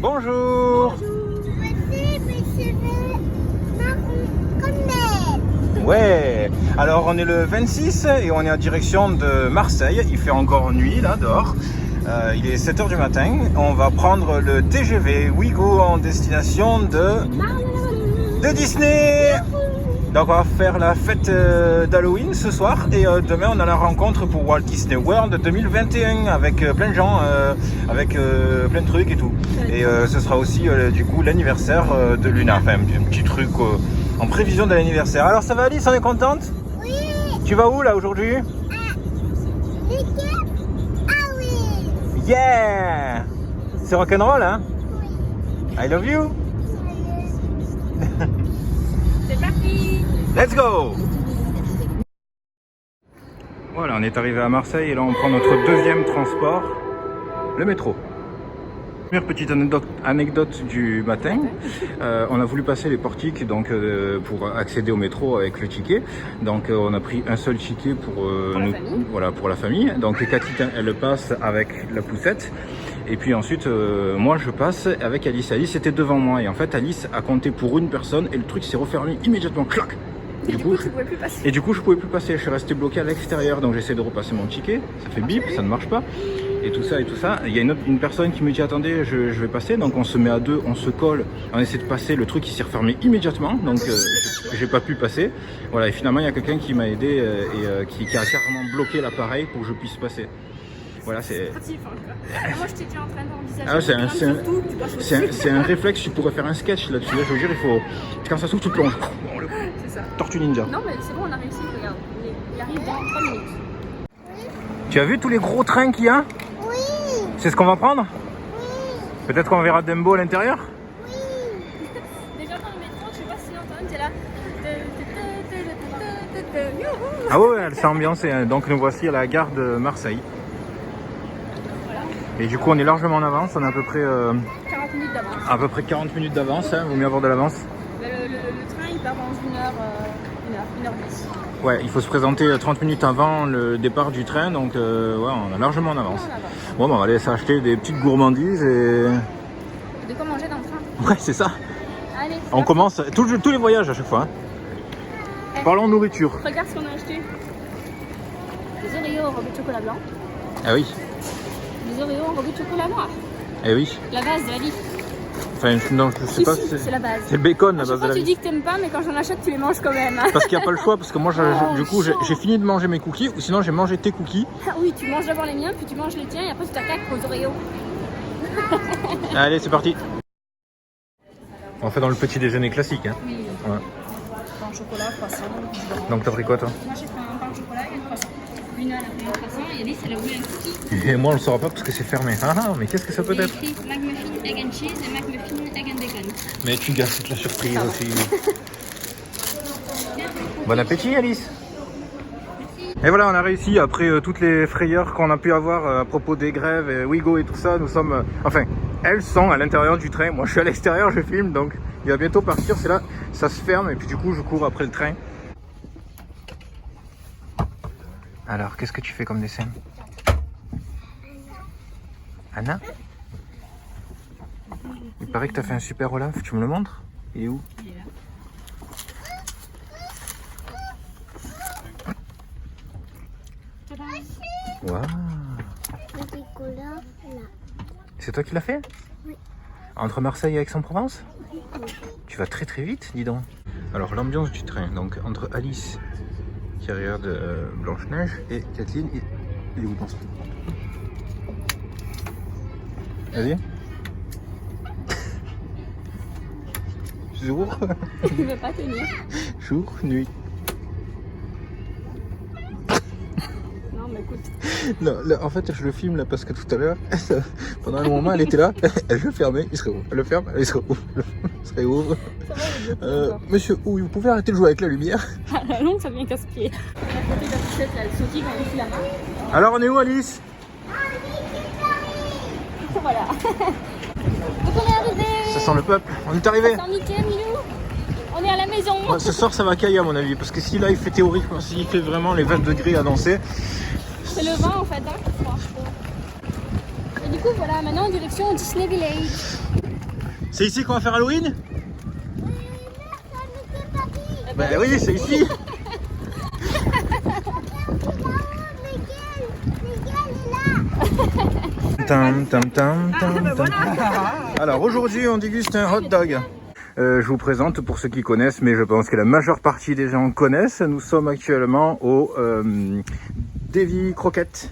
Bonjour. Voici mes cheveux marron comme neige. Ouais. Alors on est le 26 et on est en direction de Marseille. Il fait encore nuit là dehors. Il est 7h du matin. On va prendre le TGV Ouigo en destination de Disney. Donc on va faire la fête d'Halloween ce soir et demain on a la rencontre pour Walt Disney World 2021 avec plein de gens, avec plein de trucs et tout. Et ce sera aussi du coup l'anniversaire de Luna, enfin un petit truc en prévision de l'anniversaire. Alors ça va Alice, on est contente? Oui. Tu vas où là aujourd'hui? Ah oui. Yeah! C'est rock'n'roll hein? Oui. I love you! C'est parti. Let's go! Voilà, on est arrivé à Marseille et là on prend notre deuxième transport, le métro. Première petite anecdote du matin, on a voulu passer les portiques donc, pour accéder au métro avec le ticket. Donc on a pris un seul ticket pour la famille. Donc Cathy elle passe avec la poussette. Et puis ensuite moi je passe avec Alice. Alice était devant moi et en fait Alice a compté pour une personne et le truc s'est refermé immédiatement, clac. Et du coup, tu pouvais plus passer. Et du coup je pouvais plus passer, je suis resté bloqué à l'extérieur. Donc j'essaie de repasser mon ticket, ça fait bip, ça ne marche pas. Et tout ça. Il y a une personne qui me dit attendez, je vais passer. Donc on se met à deux, on se colle, on essaie de passer. Le truc il s'est refermé immédiatement, donc j'ai pas pu passer. Voilà, et finalement il y a quelqu'un qui m'a aidé et qui a carrément bloqué l'appareil pour que je puisse passer. Voilà, c'est. Moi je t'étais en train d'envisager. C'est un réflexe, tu pourrais faire un sketch là-dessus. Là, je veux dire, il faut. Quand ça s'ouvre, tu plonges. C'est ça. Tortue Ninja. Non mais c'est bon, on a réussi, regarde. Il arrive dans 3 minutes. Tu as vu tous les gros trains qu'il y a? Oui. C'est ce qu'on va prendre? Oui. Peut-être qu'on verra Dumbo à l'intérieur? Oui. Déjà dans le métro, je sais pas si Antoine, t'es là. Ah ouais, elle s'est ambiancée. Donc nous voici à la gare de Marseille. Et du coup, on est largement en avance. On a à peu près 40 minutes d'avance. À peu près 40 minutes d'avance. Vaut mieux avoir de l'avance. Le train, il part dans 1h10. Ouais, il faut se présenter 30 minutes avant le départ du train. Donc, ouais, on est largement en avance. Bon, on va aller s'acheter des petites gourmandises et. De quoi manger dans le train. Ouais, c'est ça. Allez. On commence tous les voyages à chaque fois. Hein. Parlons nourriture. Regarde ce qu'on a acheté. Des Oreos enrobés de chocolat blanc. Ah oui. Des Oreos enrobés de chocolat noir. Eh oui. La base de la vie. Enfin, non, je sais pas. C'est la base. C'est le bacon la base de la tu vie. dis que t'aimes pas, mais quand j'en achète, tu les manges quand même. Parce qu'il n'y a pas le choix, parce que moi, du coup, j'ai fini de manger mes cookies, ou sinon j'ai mangé tes cookies. Ah oui, tu manges d'abord les miens, puis tu manges les tiens, et après tu t'attaques aux Oreos. Allez, c'est parti. On fait dans le petit déjeuner classique. Hein. Oui. Ouais. Pain au chocolat, croissant. Donc t'as pris quoi toi? Moi j'ai pris un pain au chocolat et un croissant. Luna elle a pris un croissant et Alice elle a voulu un cookie. Et moi on le saura pas parce que c'est fermé. Ah mais qu'est-ce que ça peut être? Il y a écrit McMuffin, egg and cheese et McMuffin, egg and bacon. Mais tu gâches toute la surprise aussi. Bon appétit Alice. Et voilà, on a réussi après toutes les frayeurs qu'on a pu avoir à propos des grèves et Ouigo et tout ça. Nous sommes, enfin, elles sont à l'intérieur du train. Moi je suis à l'extérieur, je filme, donc il va bientôt partir. C'est là, ça se ferme et puis du coup je cours après le train. Alors, qu'est-ce que tu fais comme dessin? Anna? Il paraît que tu as fait un super Olaf, tu me le montres? Il est où? Il est là. Waouh! C'est toi qui l'as fait? Oui. Entre Marseille et Aix-en-Provence? Oui. Tu vas très très vite, dis donc. Alors, l'ambiance du train, donc entre Alice qui regarde Blanche-Neige et Kathleen, il est où dans ce film? Vas-y. Jour. Il veut pas tenir. Jour, nuit. Non mais écoute. Non, là, en fait, je le filme là parce que tout à l'heure, pendant un moment, elle était là, elle le fermait, il serait ouvre. Elle le ferme, il serait ouvre. Il serait ouvre. Monsieur, oui, vous pouvez arrêter de jouer avec la lumière? Ah la longue, ça devient casse-pied. La côté de la poussette, là, elle sautille quand on fait la main. Alors, on est où, Alice? Voilà. Donc on est arrivé. Ça sent le peuple. On est arrivé. Ça sent Mickey, Milou. On est à la maison. Ouais, ce soir, ça va cailler à mon avis, parce que si là, il fait théoriquement, s'il fait vraiment les 20 degrés à danser. C'est le vent en fait, hein, qui froid. Et du coup, voilà, maintenant en direction Disney Village. C'est ici qu'on va faire Halloween? Ben oui, c'est ici. Tam, tam, tam, tam, tam. Alors aujourd'hui on déguste un hot dog. Je vous présente pour ceux qui connaissent, mais je pense que la majeure partie des gens connaissent. Nous sommes actuellement au Davy Croquette.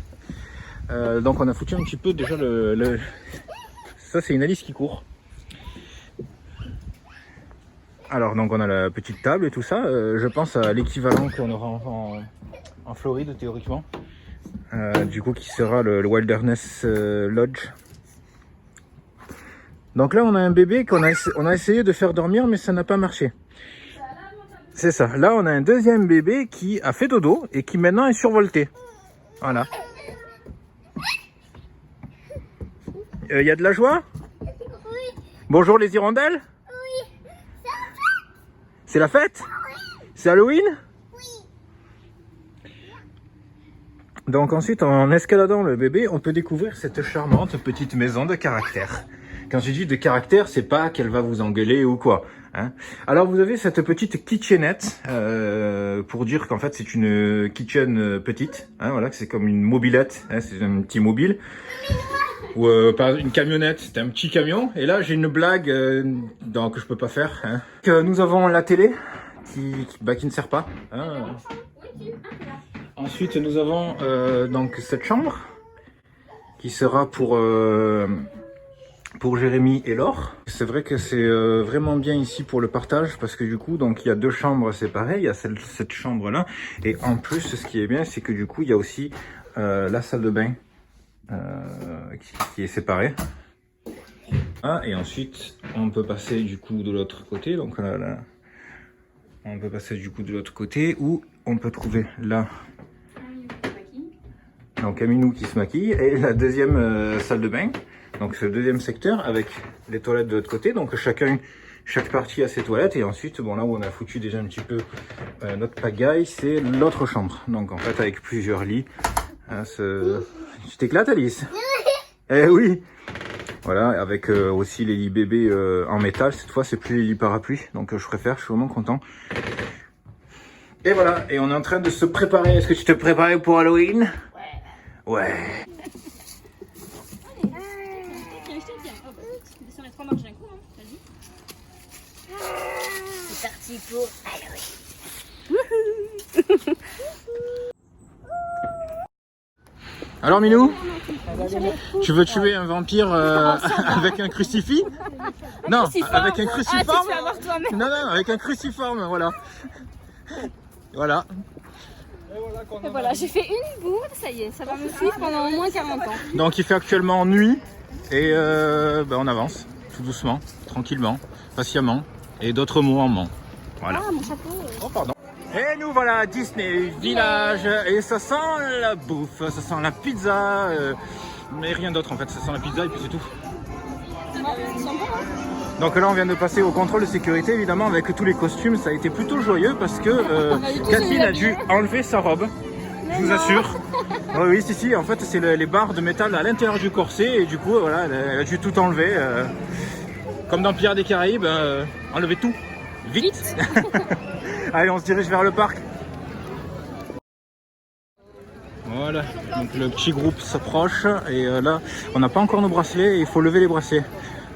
Donc on a foutu un petit peu déjà ça c'est une Alice qui court. Alors donc on a la petite table et tout ça. Je pense à l'équivalent qu'on aura en Floride théoriquement. Du coup qui sera le Wilderness Lodge. Donc là on a un bébé qu'on a essayé de faire dormir mais ça n'a pas marché. C'est ça. Là on a un deuxième bébé qui a fait dodo et qui maintenant est survolté. Voilà. Y a de la joie? Oui. Bonjour les hirondelles? Oui. C'est la fête? Oui. C'est Halloween? Oui. Donc ensuite, en escaladant le bébé, on peut découvrir cette charmante petite maison de caractère. Quand je dis de caractère, c'est pas qu'elle va vous engueuler ou quoi. Hein. Alors vous avez cette petite kitchenette, pour dire qu'en fait c'est une kitchen petite. Hein, voilà, que c'est comme une mobilette, hein, c'est un petit mobile. Ou pas une camionnette, c'est un petit camion. Et là j'ai une blague que je peux pas faire. Hein. Nous avons la télé qui ne sert pas. Hein. Ensuite nous avons donc cette chambre qui sera pour Jérémy et Laure. C'est vrai que c'est vraiment bien ici pour le partage parce que du coup donc il y a deux chambres séparées, il y a cette chambre là et en plus ce qui est bien c'est que du coup il y a aussi la salle de bain qui est séparée. Ah, et ensuite on peut passer du coup de l'autre côté, donc là, on peut passer du coup de l'autre côté où on peut trouver là donc Aminou qui se maquille et la deuxième salle de bain. Donc c'est le deuxième secteur avec les toilettes de l'autre côté. Donc chaque partie a ses toilettes. Et ensuite, bon là où on a foutu déjà un petit peu notre pagaille, c'est l'autre chambre. Donc en fait avec plusieurs lits. Hein, tu t'éclates Alice? Eh oui. Voilà, avec aussi les lits bébés en métal. Cette fois c'est plus les lits parapluies. Donc je préfère, je suis vraiment content. Et voilà, et on est en train de se préparer. Est-ce que tu te prépares pour Halloween? Ouais. C'est parti pour Halloween. Alors Minou, tu veux tuer un vampire avec un crucifix? Non, avec un cruciforme. Non, avec un cruciforme, voilà. Voilà. Et voilà, j'ai fait une bourde, ça y est, ça va me suivre pendant au moins 40 ans. Donc il fait actuellement nuit et on avance tout doucement, tranquillement, patiemment et d'autres mots en ment. Voilà. Ah, mon chapeau. Oh pardon. Et nous voilà à Disney Village et ça sent la bouffe, ça sent la pizza, mais rien d'autre en fait, ça sent la pizza et puis c'est tout. Donc là on vient de passer au contrôle de sécurité évidemment avec tous les costumes, ça a été plutôt joyeux parce que Catherine a dû enlever sa robe, je vous assure. Oui, si, en fait c'est les barres de métal à l'intérieur du corset et du coup voilà, elle a dû tout enlever. Comme dans Pirates des Caraïbes, enlever tout, vite. Allez, on se dirige vers le parc. Voilà, donc le petit groupe s'approche et là, on n'a pas encore nos bracelets et il faut lever les bracelets.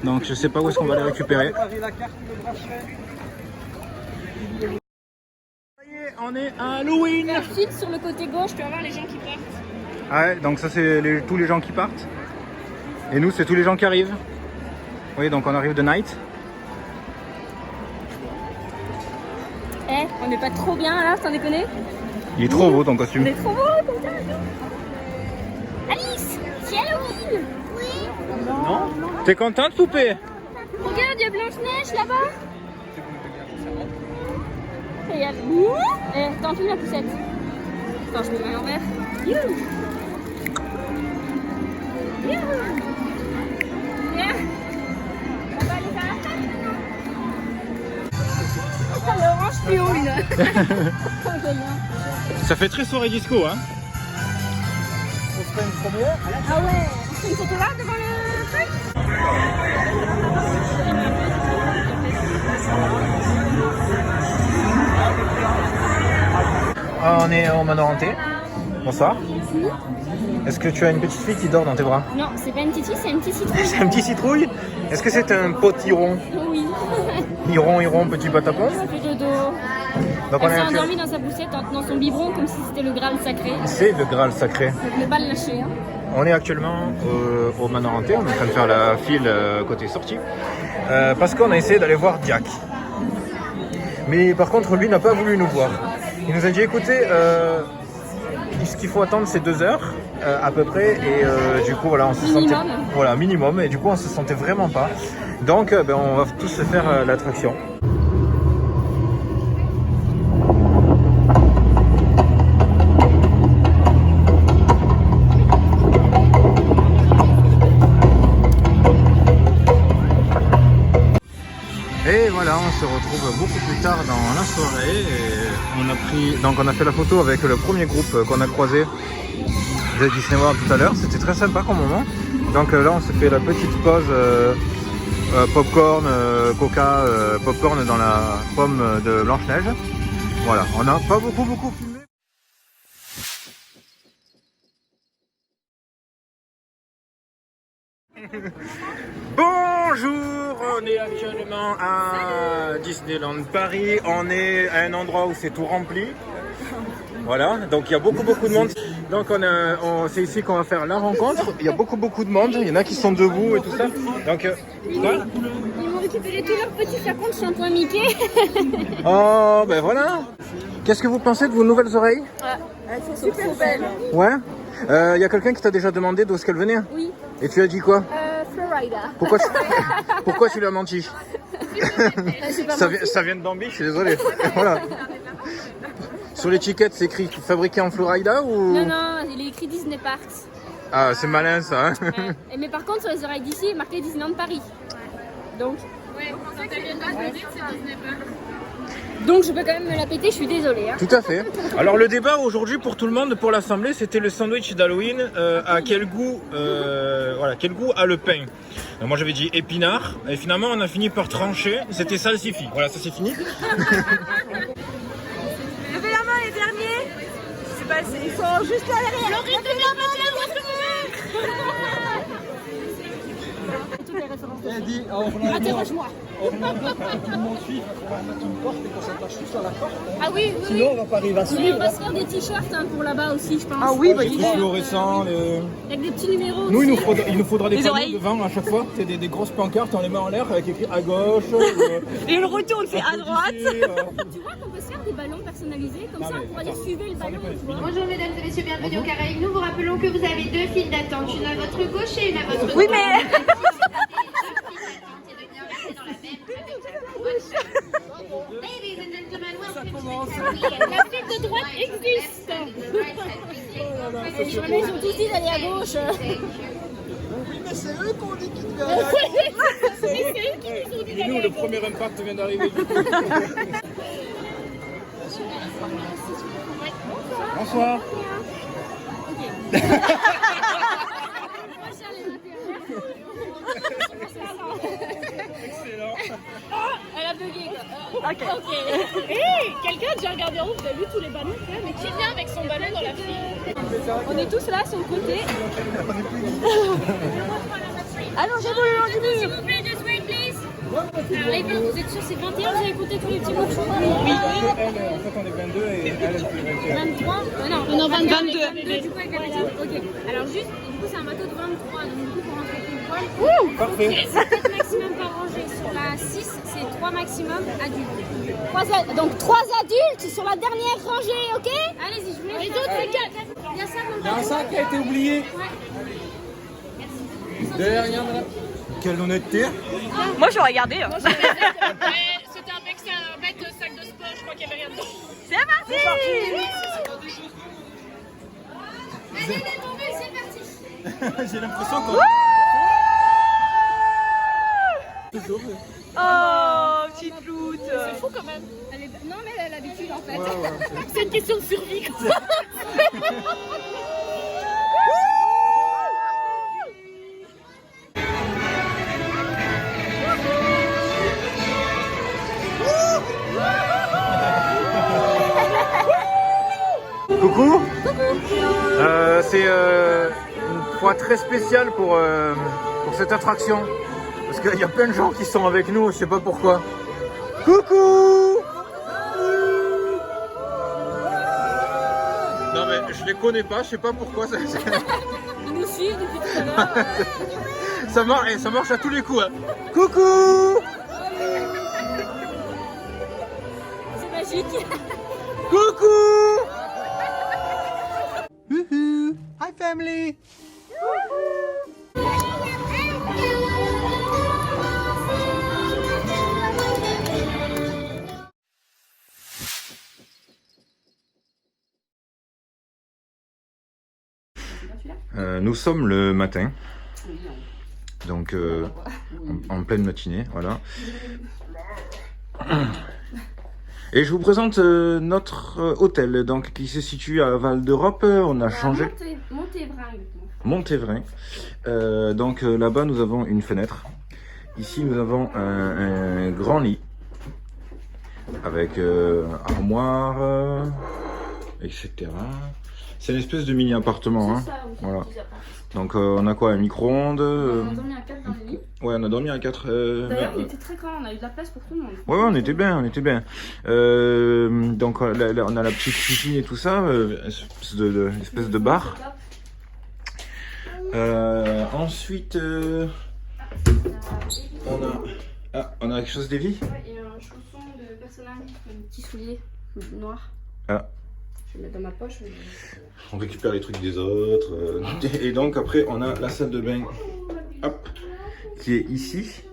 Donc je sais pas où est-ce qu'on va les récupérer. On est à Halloween. Ensuite, sur le côté gauche, tu vas voir les gens qui partent. Ah ouais, donc ça c'est tous les gens qui partent. Et nous, c'est tous les gens qui arrivent. Oui, donc on arrive de night. Eh, on n'est pas trop bien là, sans déconner? Il est trop beau ton costume. On est trop beau, comme ça. Alice, c'est Halloween. Oui. Non. T'es contente, poupée? Regarde, il y a Blanche-Neige là-bas. Et il y a... Eh, t'en filmes la poussette. Attends, je me mets à l'envers. Youhou. Youhou. Yeah. On va aller faire la fête maintenant. Oh, l'orange fluo, une. Ça fait très soirée disco, hein. On se fait une première. Ah ouais. On se fait une photo là devant le truc. Ah, on est au Manoir Hanté. Bonsoir. Est-ce que tu as une petite fille qui dort dans tes bras? Non, c'est pas une petite fille, c'est un petit citrouille. C'est un petit citrouille? Est-ce que c'est un potiron? Oui. Iron, petit patapon. Ça fait dodo. Donc Elle on s'est est endormie dans sa poussette en tenant son biberon comme si c'était le Graal sacré. C'est le Graal sacré. Donc ne pas le lâcher. Hein. On est actuellement au Manoir Hanté, on est en train de faire la file côté sortie. Parce qu'on a essayé d'aller voir Jack. Mais par contre, lui n'a pas voulu nous voir. Il nous a dit, écoutez, ce qu'il faut attendre, c'est 2 heures à peu près. Et du coup, voilà, on se sentait... Voilà, minimum. Et du coup, on se sentait vraiment pas. Donc, on va tous se faire l'attraction. Et voilà, on se retrouve beaucoup plus tard dans la soirée et on a fait la photo avec le premier groupe qu'on a croisé de Disney World tout à l'heure. C'était très sympa comme moment. Donc là, on se fait la petite pause popcorn, coca, popcorn dans la pomme de Blanche-Neige. Voilà, on n'a pas beaucoup filmé. Bonjour, on est actuellement à Disneyland Paris. On est à un endroit où c'est tout rempli. Voilà, donc il y a beaucoup de monde. Donc c'est ici qu'on va faire la rencontre. Il y a beaucoup de monde. Il y en a qui sont debout et tout ça. Donc, Ils m'ont récupéré tous leurs petits flacons de shampoing Mickey. oh, ben voilà. Qu'est-ce que vous pensez de vos nouvelles oreilles? Elles sont super belles. Ouais. Il y a quelqu'un qui t'a déjà demandé d'où est-ce qu'elle venait? Oui. Et tu as dit quoi? Florida. Pourquoi tu lui as menti? Ça vient de Bambi, je suis désolé. Voilà. Sur l'étiquette, c'est écrit fabriqué en Florida ou? Non, il est écrit Disney Parks. Ah, c'est malin ça. Hein. Mais par contre, sur les oreilles d'ici, il est marqué Disneyland Paris. Donc. Ouais, donc je peux quand même me la péter, je suis désolée. Hein. Tout à fait. Alors le débat aujourd'hui pour tout le monde, pour l'assemblée, c'était le sandwich d'Halloween. À quel goût, quel goût a le pain? Alors, moi j'avais dit épinard et finalement on a fini par trancher. C'était salsifis. Voilà, ça c'est fini. Levez la main les derniers. C'est passé. Ils sont juste là derrière. Laurine, levez la main, Toutes les références. Elle dit, Interroge-moi. on va suivre, on va mettre une porte et qu'on s'attache tous à la porte. Ah oui. Sinon, on va pas arriver à Mais on suivre. va se faire des t-shirts pour là-bas aussi, je pense. Ah oui, bah Les trucs fluorescents. Avec des petits numéros. Nous, aussi. il nous faudra des panneaux oreilles. devant à chaque fois. C'est des grosses pancartes, on les met en l'air avec écrit à gauche. Et le retour, on le fait à droite. Tu vois qu'on peut se faire des ballons personnalisés, comme Non, ça mais on pourra dire suivez le ballon. Tu vois. Bonjour mesdames et messieurs, bienvenue au Caraïbes. Nous vous rappelons que vous avez 2 files d'attente, une à votre gauche et une à votre droite. Oui, mais. Ladies and gentlemen, welcome to La file de droite existe. Mais ils ont tous dit d'aller à gauche. Mais c'est eux qu'on dit qu'ils devaient Mais c'est eux qui nous ont dit Et d'aller nous, à le gauche. premier impact vient d'arriver. Bonsoir. Excellent. Elle a bugué quoi. Ok. Quelqu'un a déjà regardé en haut, vous avez vu tous les ballons quand même. Mais qui vient avec son ballon dans la file? On est tous là sur le côté. Allongez-vous le long du mur. S'il vous plaît, just wait please. Alors les gars, vous êtes sûrs c'est 21, vous avez écouté tous les petits mots? Oui. En fait, on est 22 et elle fait 21. 23 Non, 22. Du coup, avec la petite. Ok. Alors juste, du coup c'est un bateau de 23, donc du coup pour rentrer pile poil. Parfait. 7 maximum par rangée. Sur la 6, c'est 3 maximum adultes. Donc 3 adultes sur la dernière rangée, ok? Allez-y, je vous laisse. Les autres, c'est 4. Il y a ça dans le Il y a un bateau. sac qui a été oublié. Derrière, madame. Quelle honnêteté. Moi, je vais regarder. C'était un mec, c'est un bête sac de sport, je crois qu'il n'y avait rien dedans. C'est parti. Allez, il est tombé, c'est parti. J'ai l'impression qu'on... Oh, petite floute. C'est fou quand même. Non, mais elle a l'habitude en fait. C'est une question de survie quoi. c'est une fois très spéciale pour cette attraction. Parce qu'il y a plein de gens qui sont avec nous, je sais pas pourquoi. Coucou! Non mais je les connais pas, je sais pas pourquoi. Ils nous suivent depuis tout à l'heure. Ça marche à tous les coups. Hein. Coucou! C'est magique. Coucou! Woohoo! Hi family! Nous sommes le matin, donc en pleine matinée, voilà. Et je vous présente notre hôtel, donc qui se situe à Val d'Europe. On a changé. Montévrain. Donc là-bas, nous avons une fenêtre. Ici, nous avons un grand lit avec armoire, etc. C'est une espèce de mini appartement. Hein. Ça, oui, voilà. Donc on a quoi, un micro-ondes On a dormi à 4 dans le lit. Ouais, on a dormi à 4. D'ailleurs, il était très grand, on a eu de la place pour tout le monde. Ouais, on était bien, on était bien. Donc là, on a la petite cuisine et tout ça, espèce de bar. Ensuite, on a quelque chose d'Evie. Ouais, il y a un chausson de personnage, un petit soulier noir. Ah. Je vais le mettre dans ma poche. On récupère les trucs des autres. Et donc après, on a la salle de bain, hop, qui est ici.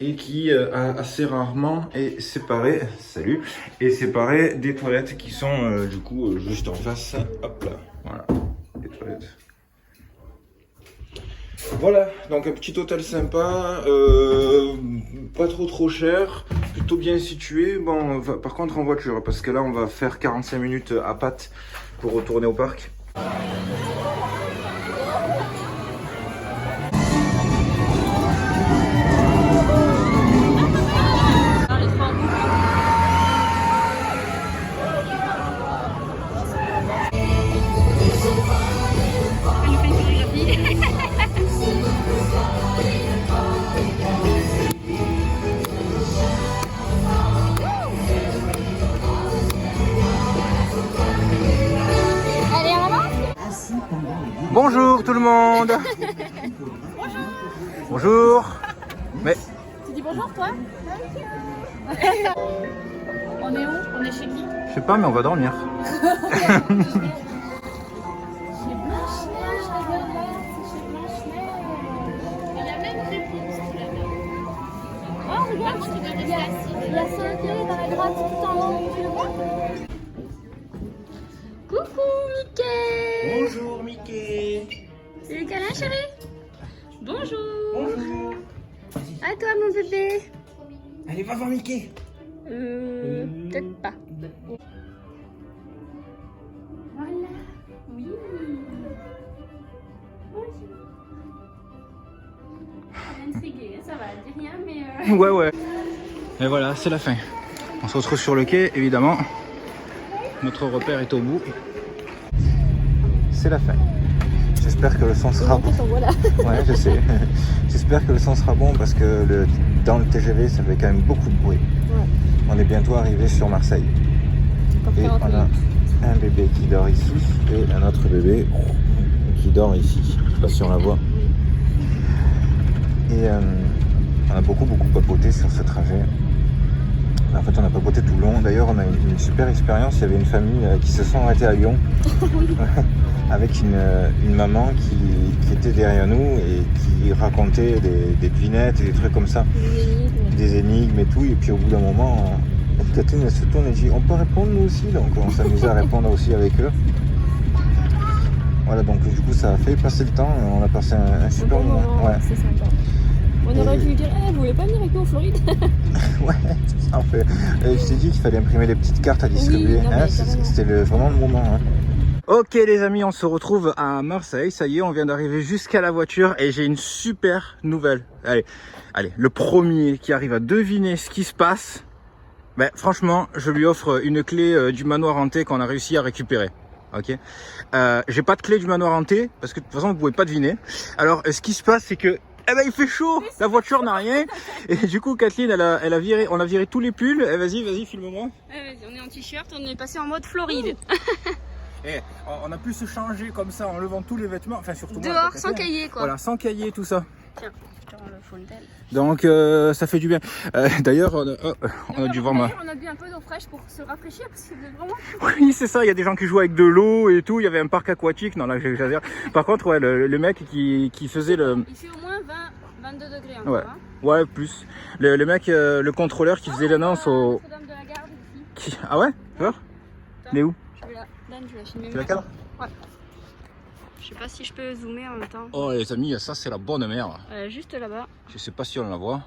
Et qui assez rarement est séparée, salut, est séparée des toilettes qui sont du coup juste en face, hop là, voilà, les toilettes. Voilà, donc un petit hôtel sympa, pas trop cher, plutôt bien situé. Bon, par contre en voiture, parce que là on va faire 45 minutes à pattes pour retourner au parc. Bonjour tout le monde. Bonjour. Mais Tu dis bonjour toi? On est où? On est chez qui? je sais pas, mais on va dormir. Chez Blanche-Neige, la Violette, c'est chez Blanche-Neige. Il y a même réponse sous la main. Oh regarde, il y a Saint-Thierry dans la grotte tout en haut, tu le vois? Coucou Mickey! Bonjour Mickey. C'est le câlin chérie? Bonjour! Bonjour. À toi mon bébé! Allez, va voir Mickey. Peut-être pas. Voilà, oui. Elle est intriguée, ça va, elle dit rien, mais. Ouais. Et voilà, c'est la fin. On se retrouve sur le quai, évidemment. Notre repère est au bout. C'est la fin. J'espère que le son sera bon. Voilà. Ouais, je sais. J'espère que le son sera bon parce que dans le TGV, ça fait quand même beaucoup de bruit. Ouais. On est bientôt arrivé sur Marseille. Et on a un bébé qui dort ici et un autre bébé qui dort ici. Je sais pas si on la voit. Et on a beaucoup papoté sur ce trajet. En fait, on a papoté tout le long. D'ailleurs, on a eu une super expérience. Il y avait une famille qui se sont arrêtés à Lyon avec une maman qui était derrière nous et qui racontait des devinettes et des trucs comme ça, des énigmes et tout. Et puis au bout d'un moment, Catherine elle se tourne et dit on peut répondre nous aussi. Donc on s'amusait à répondre aussi avec eux. Voilà, donc du coup ça a fait passer le temps. On a passé un super bon moment. Ouais. C'est sympa. On aurait dû lui dire, vous voulez pas venir avec nous en Floride? Ouais, c'est ça en fait. Je t'ai dit qu'il fallait imprimer des petites cartes à distribuer. Oui, non, hein, mais c'était vraiment le moment. Hein. Ok les amis, on se retrouve à Marseille. Ça y est, on vient d'arriver jusqu'à la voiture et j'ai une super nouvelle. Allez, le premier qui arrive à deviner ce qui se passe, ben, franchement, je lui offre une clé du manoir hanté qu'on a réussi à récupérer. Ok. J'ai pas de clé du manoir hanté parce que de toute façon vous pouvez pas deviner. Alors ce qui se passe c'est que il fait chaud, la voiture n'a rien et du coup Kathleen elle a viré, on a viré tous les pulls. Vas-y filme-moi. Vas-y, on est en t-shirt, on est passé en mode Floride. Et on a pu se changer comme ça en levant tous les vêtements, enfin surtout moi, Dehors, sans cahier quoi. Voilà, sans cahier tout ça. Tiens, je te rends le fontaine. Donc ça fait du bien. D'ailleurs on a dû voir On a bu un peu d'eau fraîche pour se rafraîchir parce que c'est vraiment... Oui, c'est ça, il y a des gens qui jouent avec de l'eau et tout, il y avait un parc aquatique, non là j'exagère. Par contre, ouais, le mec qui faisait le... Il fait au moins 22 degrés encore. Ouais, hein. ouais, plus. Le mec, le contrôleur qui faisait l'annonce au... Notre-Dame de la Garde ici. Ah ouais? Tu vois? Il est où? Je vais la... Dan, je vais la filmer. Tu la cales? Ouais. Je sais pas si je peux zoomer en même temps. Oh les amis, ça c'est la bonne mer. Juste là-bas. Je sais pas si on la voit.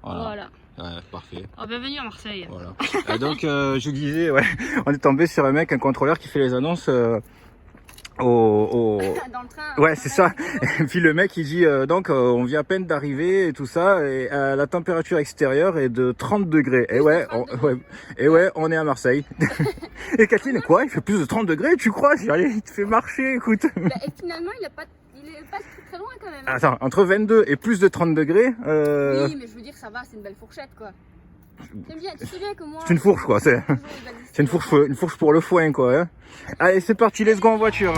Voilà. Ouais, parfait. Oh, bienvenue à Marseille. Voilà. Donc je disais, ouais, on est tombé sur un mec, un contrôleur qui fait les annonces au... Dans le train. Ouais, c'est ça. Et puis le mec il dit donc on vient à peine d'arriver et tout ça et la température extérieure est de 30 degrés. Et ouais, on est à Marseille. Et Kathleen, quoi? Il fait plus de 30 degrés, tu crois? J'ai dit, allez, il te fait marcher, écoute. Et finalement, il est pas très loin quand même. Attends, entre 22 et plus de 30 degrés. Oui, mais je veux dire, ça va, c'est une belle fourchette quoi. Bien, tu sais bien que moi. C'est une fourche quoi, c'est une fourche pour le foin quoi. Hein. Allez, c'est parti, let's go en voiture.